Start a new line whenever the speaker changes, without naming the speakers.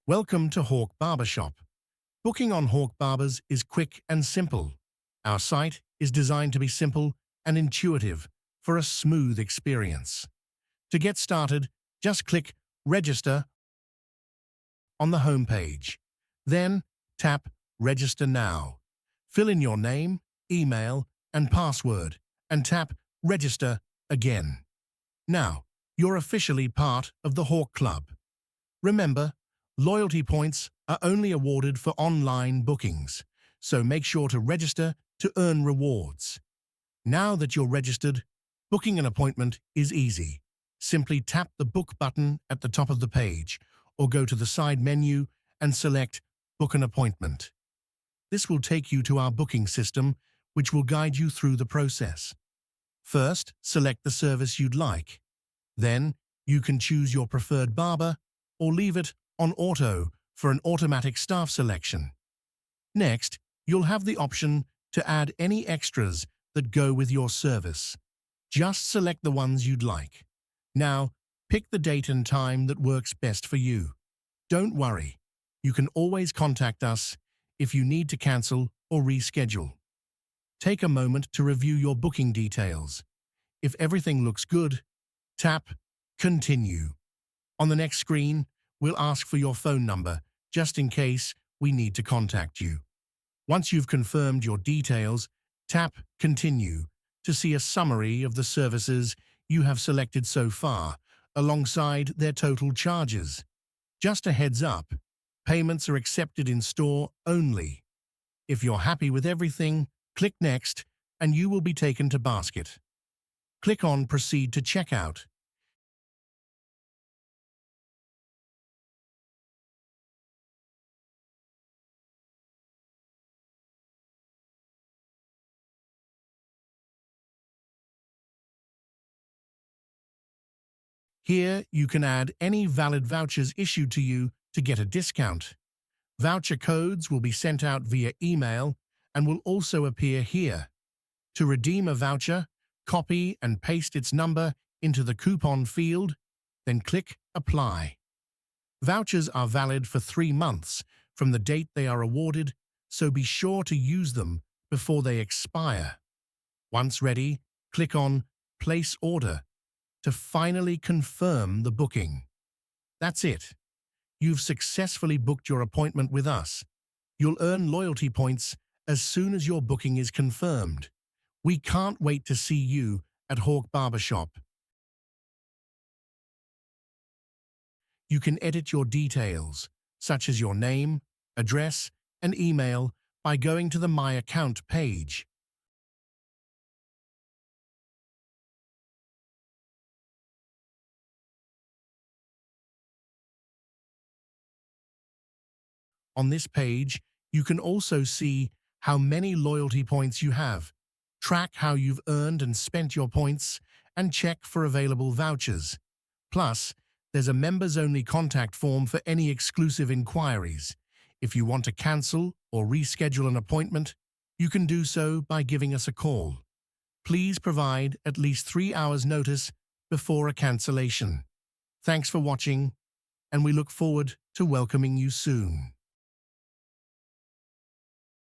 Welcome to Hawk Barbershop. Booking on Hawk Barbers is quick and simple. Our site is designed to be simple and intuitive for a smooth experience. To get started, just click Register on the home page. Then tap Register Now. Fill in your name, email, and password, and tap Register again. Now, you're officially part of the Hawk Club. Remember, loyalty points are only awarded for online bookings, so make sure to register to earn rewards. Now that you're registered, booking an appointment is easy. Simply tap the Book button at the top of the page, or go to the side menu and select Book an Appointment. This will take you to our booking system, which will guide you through the process. First, select the service you'd like. Then, you can choose your preferred barber or leave it on auto for an automatic staff selection. Next, you'll have the option to add any extras that go with your service. Just select the ones you'd like. Now, pick the date and time that works best for you. Don't worry, you can always contact us if you need to cancel or reschedule. Take a moment to review your booking details. If everything looks good, tap Continue. On the next screen, we'll ask for your phone number, just in case we need to contact you. Once you've confirmed your details, tap Continue to see a summary of the services you have selected so far, alongside their total charges. Just a heads up, payments are accepted in store only. If you're happy with everything, click Next, and you will be taken to Basket. Click on Proceed to Checkout. Here, you can add any valid vouchers issued to you to get a discount. Voucher codes will be sent out via email and will also appear here. To redeem a voucher, copy and paste its number into the coupon field, then click Apply. Vouchers are valid for 3 months from the date they are awarded, so be sure to use them before they expire. Once ready, click on Place Order to finally confirm the booking. That's it. You've successfully booked your appointment with us. You'll earn loyalty points as soon as your booking is confirmed. We can't wait to see you at Hawk Barbershop. You can edit your details, such as your name, address, and email, by going to the My Account page. On this page, you can also see how many loyalty points you have, track how you've earned and spent your points, and check for available vouchers. Plus, there's a members-only contact form for any exclusive inquiries. If you want to cancel or reschedule an appointment, you can do so by giving us a call. Please provide at least 3 hours notice before a cancellation. Thanks for watching, and we look forward to welcoming you soon.